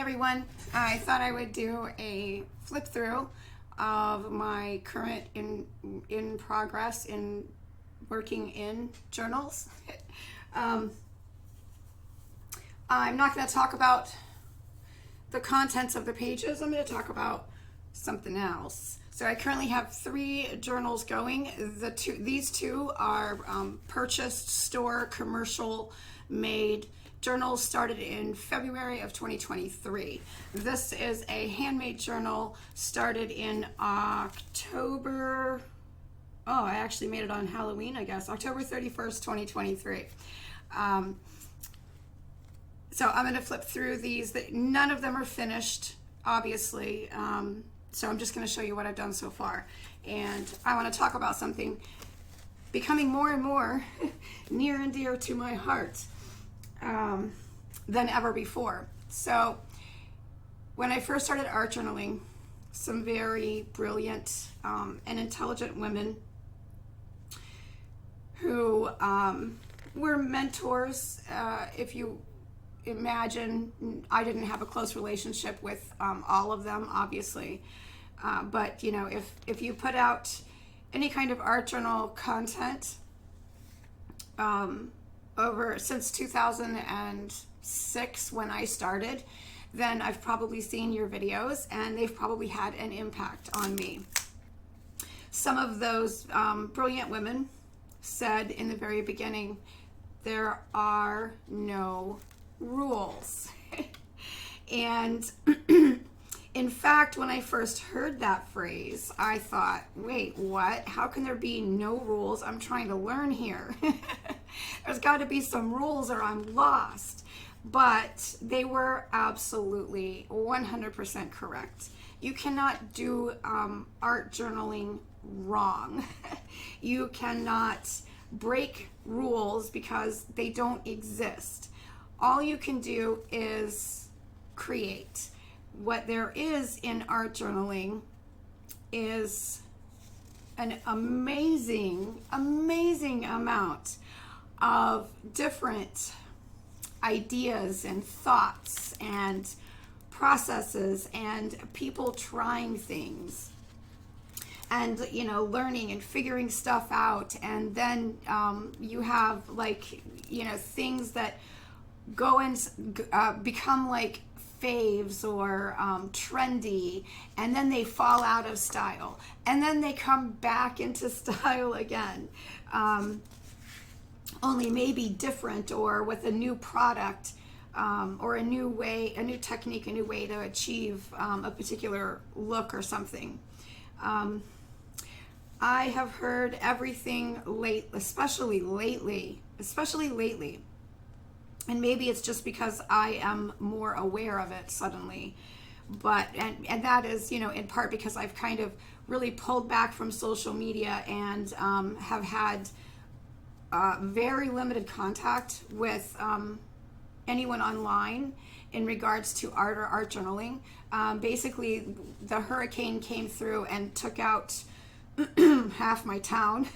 everyone. I thought I would do a flip through of my current in progress in working in journals. I'm not going to talk about the contents of the pages. I'm going to talk about something else. So I currently have 3 journals going. These two are purchased store commercial made journals, started in February of 2023. This is a handmade journal, started in October. Oh, I actually made it on Halloween, I guess. October 31st, 2023. So I'm going to flip through these. None of them are finished, obviously. So I'm just going to show you what I've done so far. And I want to talk about something becoming more and more near and dear to my heart than ever before. So when I first started art journaling, some very brilliant and intelligent women who were mentors. If you imagine, I didn't have a close relationship with all of them, obviously, but you know, if you put out any kind of art journal content since 2006 when I started, then I've probably seen your videos and they've probably had an impact on me. Some of those brilliant women said in the very beginning, there are no rules. And in fact, when I first heard that phrase, I thought, wait, what? How can there be no rules? I'm trying to learn here. There's got to be some rules or I'm lost. But they were absolutely 100% correct. You cannot do art journaling wrong. You cannot break rules because they don't exist. All you can do is create. What there is in art journaling is an amazing amount of different ideas and thoughts and processes and people trying things and, you know, learning and figuring stuff out. And then you have, like, you know, things that go and become like faves or trendy, and then they fall out of style, and then they come back into style again, only maybe different or with a new product or a new way, a new technique, a new way to achieve a particular look or something. I have heard everything especially lately, and maybe it's just because I am more aware of it suddenly, but and that is, you know, in part because I've kind of really pulled back from social media and have had very limited contact with anyone online in regards to art or art journaling. Basically, the hurricane came through and took out half my town,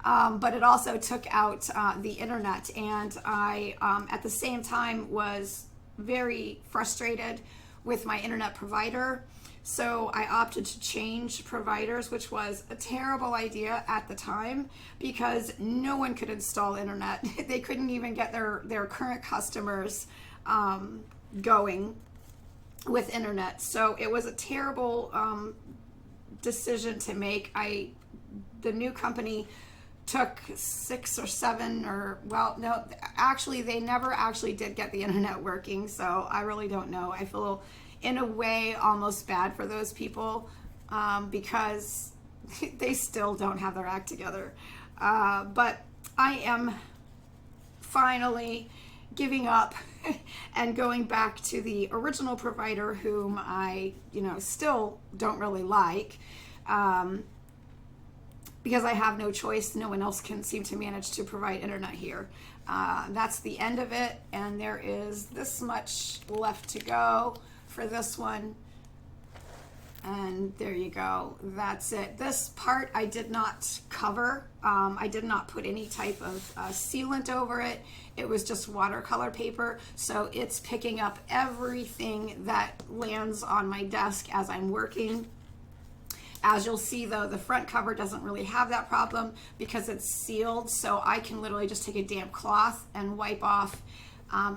but it also took out the internet, and I at the same time was very frustrated with my internet provider, so I opted to change providers, which was a terrible idea at the time because no one could install internet. They couldn't even get their current customers going with internet, so it was a terrible decision to make. The new company took 6 or 7, or, well, no, actually they never actually did get the internet working, so I really don't know. I feel in a way almost bad for those people because they still don't have their act together. But I am finally giving up and going back to the original provider, whom I, you know, still don't really like, because I have no choice. No one else can seem to manage to provide internet here. That's the end of it, and there is this much left to go for this one. And there you go. That's it. This part I did not cover. I did not put any type of sealant over it. It was just watercolor paper. So it's picking up everything that lands on my desk as I'm working. As you'll see though, the front cover doesn't really have that problem because it's sealed. So I can literally just take a damp cloth and wipe off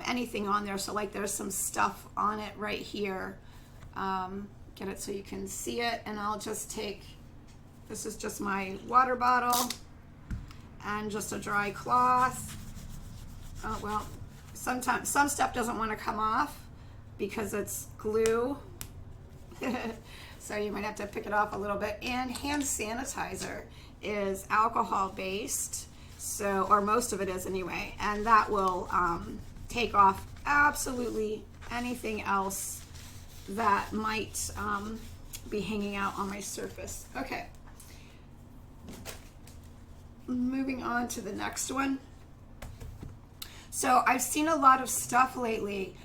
anything on there. So like there's some stuff on it right here. Get it so you can see it, and I'll just take, this is just my water bottle and just a dry cloth. Oh well, sometimes some stuff doesn't want to come off because it's glue. So you might have to pick it off a little bit. And hand sanitizer is alcohol based, so, or most of it is anyway, and that will take off absolutely anything else that might be hanging out on my surface. Okay, moving on to the next one. So I've seen a lot of stuff lately,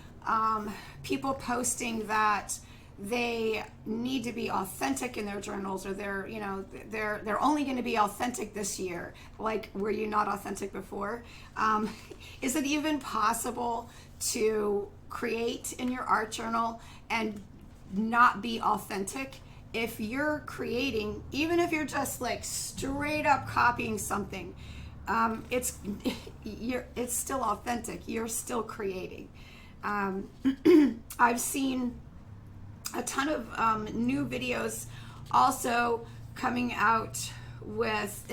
people posting that they need to be authentic in their journals, or they're, you know, they're only going to be authentic this year. Like, were you not authentic before? Is it even possible to create in your art journal and not be authentic? If you're creating, even if you're just like straight up copying something, it's still authentic. You're still creating. I've seen a ton of new videos also coming out with,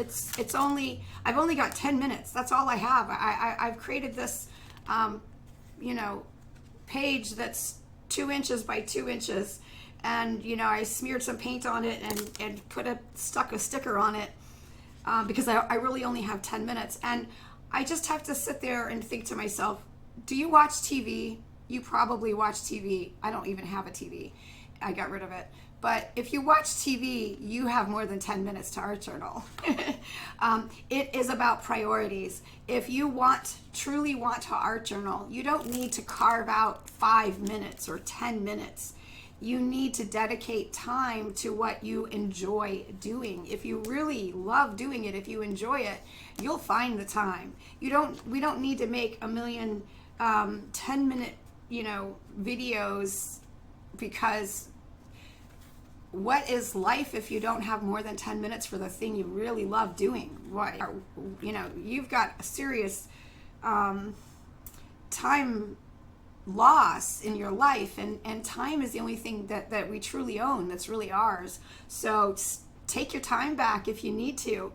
I've only got 10 minutes. That's all I have. I've created this, you know, page that's 2 inches by 2 inches, and you know, I smeared some paint on it and stuck a sticker on it because I really only have 10 minutes, and I just have to sit there and think to myself, do you watch TV? You probably watch TV. I don't even have a TV. I got rid of it. But if you watch TV, you have more than 10 minutes to art journal. It is about priorities. If you truly want to art journal, you don't need to carve out 5 minutes or 10 minutes. You need to dedicate time to what you enjoy doing. If you really love doing it, if you enjoy it, you'll find the time. We don't need to make a million 10-minute, you know, videos, because what is life if you don't have more than 10 minutes for the thing you really love doing? What, you know, you've got a serious time loss in your life, and time is the only thing that we truly own, that's really ours. So take your time back if you need to.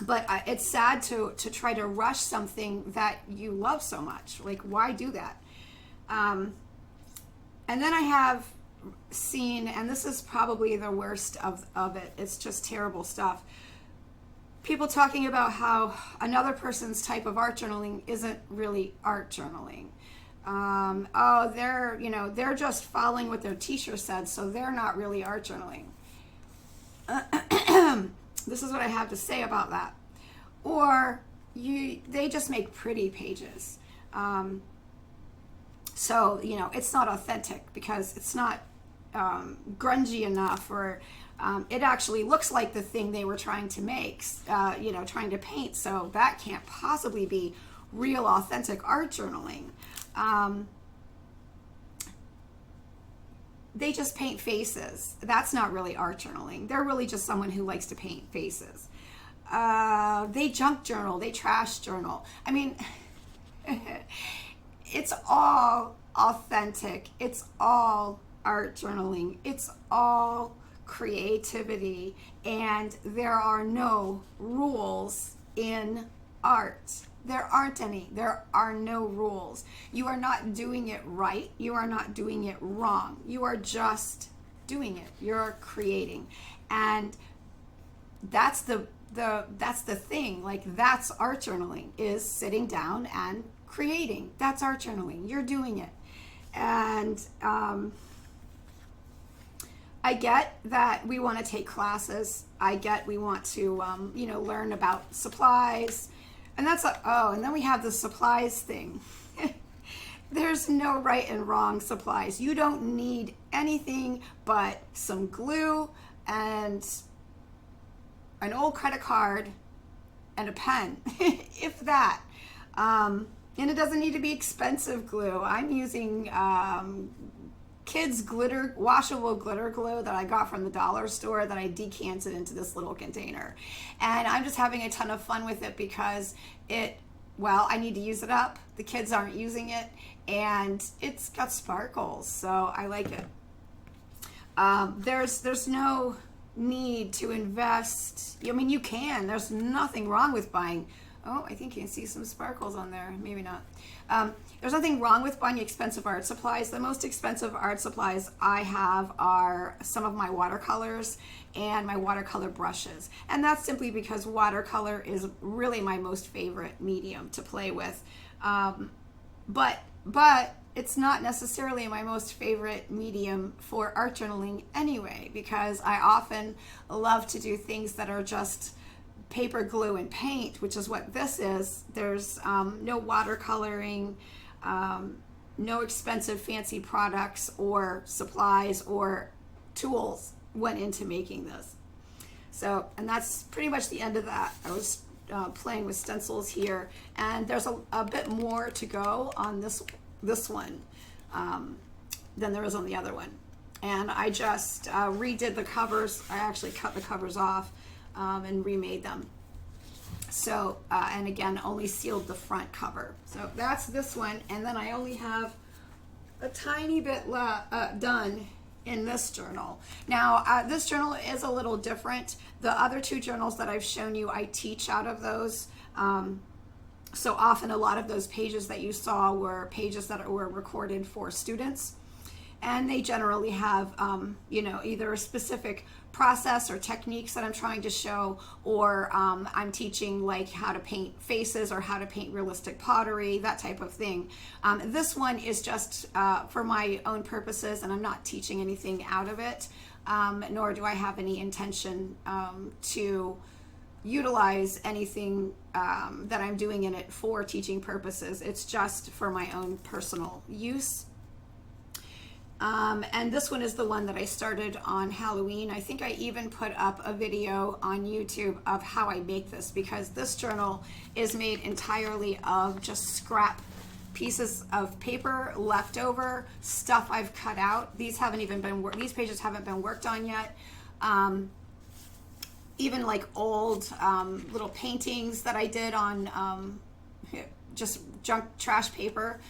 But it's sad to try to rush something that you love so much. Like, why do that? And then I have seen, and this is probably the worst of it, it's just terrible stuff, people talking about how another person's type of art journaling isn't really art journaling. Oh, they're just following what their teacher said, so they're not really art journaling. This is what I have to say about that. Or they just make pretty pages. So, you know, it's not authentic because it's not grungy enough, or it actually looks like the thing they were trying to make, you know, trying to paint. So that can't possibly be real authentic art journaling. They just paint faces. That's not really art journaling. They're really just someone who likes to paint faces. They junk journal, they trash journal. I mean, it's all authentic. It's all art journaling. It's all creativity. And there are no rules in art. There aren't any. There are no rules. You are not doing it right. You are not doing it wrong. You are just doing it. You're creating. And that's the thing. Like, that's art journaling, is sitting down and creating. That's art journaling. You're doing it. And I get that we want to take classes. I get we want to you know, learn about supplies. And that's and then we have the supplies thing. There's no right and wrong supplies. You don't need anything but some glue and an old credit card and a pen, if that. And it doesn't need to be expensive glue. I'm using kids glitter, washable glitter glue that I got from the dollar store that I decanted into this little container. And I'm just having a ton of fun with it because I need to use it up. The kids aren't using it, and it's got sparkles, so I like it. There's no need to invest. I mean, you can. There's nothing wrong with buying. Oh, I think you can see some sparkles on there. Maybe not. There's nothing wrong with buying expensive art supplies. The most expensive art supplies I have are some of my watercolors and my watercolor brushes. And that's simply because watercolor is really my most favorite medium to play with. But it's not necessarily my most favorite medium for art journaling anyway, because I often love to do things that are just paper, glue, and paint, which is what this is. There's no watercoloring, no expensive fancy products or supplies or tools went into making this. So, and that's pretty much the end of that. I was playing with stencils here, and there's a bit more to go on this one than there is on the other one. And I just redid the covers. I actually cut the covers off and remade them. So, and again, only sealed the front cover. So that's this one. And then I only have a tiny bit done in this journal. Now, this journal is a little different. The other two journals that I've shown you, I teach out of those. So often a lot of those pages that you saw were pages that were recorded for students. And they generally have, either a specific process or techniques that I'm trying to show, or I'm teaching like how to paint faces or how to paint realistic pottery, that type of thing. This one is just for my own purposes, and I'm not teaching anything out of it, nor do I have any intention to utilize anything that I'm doing in it for teaching purposes. It's just for my own personal use. And this one is the one that I started on Halloween. I think I even put up a video on YouTube of how I make this, because this journal is made entirely of just scrap pieces of paper, leftover stuff I've cut out. These pages haven't been worked on yet. Even like old little paintings that I did on just junk trash paper.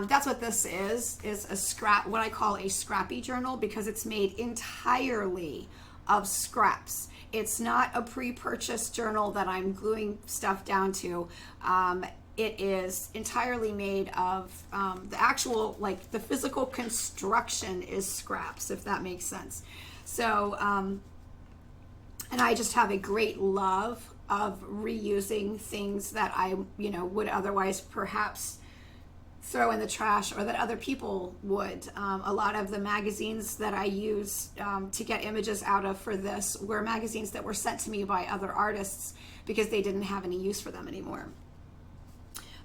That's what this is a scrap, what I call a scrappy journal, because it's made entirely of scraps. It's not a pre-purchased journal that I'm gluing stuff down to. It is entirely made of the actual, like the physical construction is scraps, if that makes sense. So, and I just have a great love of reusing things that I, would otherwise perhaps throw in the trash, or that other people would. A lot of the magazines that I use to get images out of for this were magazines that were sent to me by other artists because they didn't have any use for them anymore.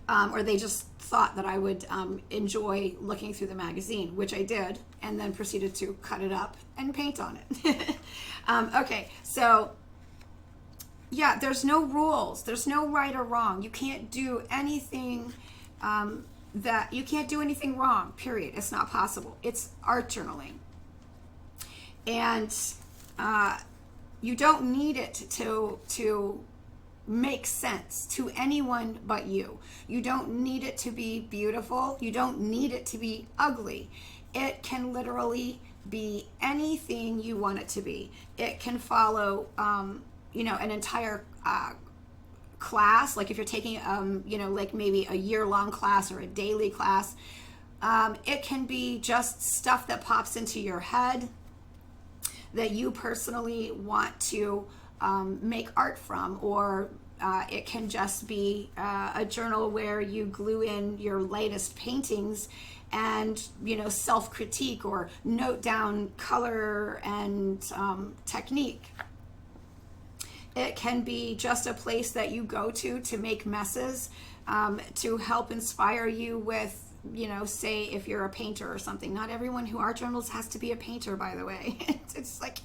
Or they just thought that I would enjoy looking through the magazine, which I did, and then proceeded to cut it up and paint on it. Okay, so yeah, there's no rules. There's no right or wrong. You can't do anything you can't do anything wrong, period. It's not possible. It's art journaling. And you don't need it to make sense to anyone but you. You don't need it to be beautiful. You don't need it to be ugly. It can literally be anything you want it to be. It can follow, an entire class, like if you're taking like maybe a year-long class or a daily class. It can be just stuff that pops into your head that you personally want to make art from, or it can just be a journal where you glue in your latest paintings and self-critique or note down color and technique. It can be just a place that you go to make messes, to help inspire you with you know, say if you're a painter or something. Not everyone who art journals has to be a painter, by the way. It's like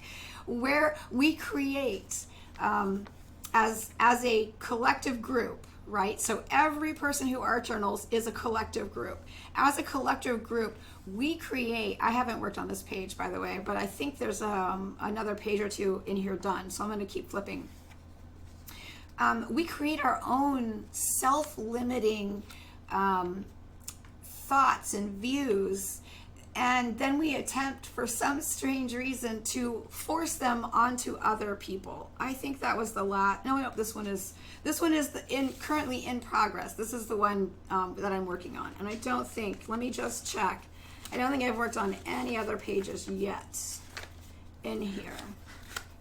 where we create as a collective group, right? So every person who art journals is a collective group. As a collective group, we create, I haven't worked on this page, by the way, but I think there's another page or two in here done, so I'm going to keep flipping. We create our own self-limiting thoughts and views, and then we attempt for some strange reason to force them onto other people. I think that was the last. No, this one is currently in progress. This is the one that I'm working on, and I don't think. Let me just check. I don't think I've worked on any other pages yet in here.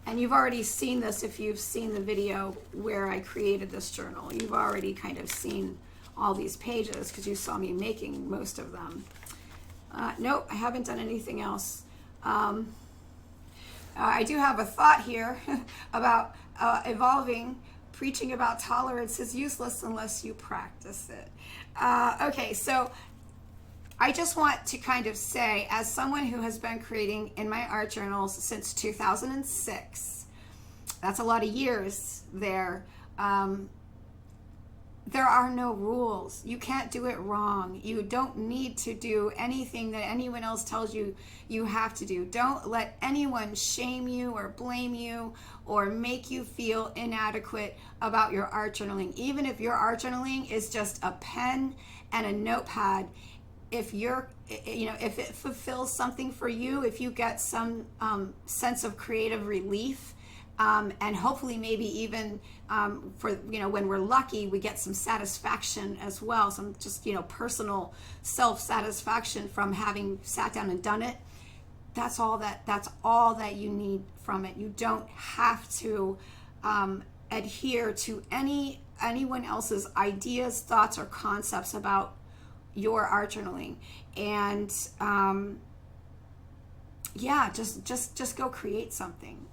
And you've already seen this if you've seen the video where I created this journal. You've already kind of seen all these pages because you saw me making most of them. Nope, I haven't done anything else. I do have a thought here about evolving. Preaching about tolerance is useless unless you practice it. Okay, so I just want to kind of say, as someone who has been creating in my art journals since 2006, that's a lot of years there. There are no rules. You can't do it wrong. You don't need to do anything that anyone else tells you you have to do. Don't let anyone shame you or blame you or make you feel inadequate about your art journaling. Even if your art journaling is just a pen and a notepad, if if it fulfills something for you, if you get some sense of creative relief, and hopefully maybe even for when we're lucky, we get some satisfaction as well, some just personal self-satisfaction from having sat down and done it. That's all that you need from it. You don't have to adhere to anyone else's ideas, thoughts, or concepts about your art journaling. And yeah, just go create something.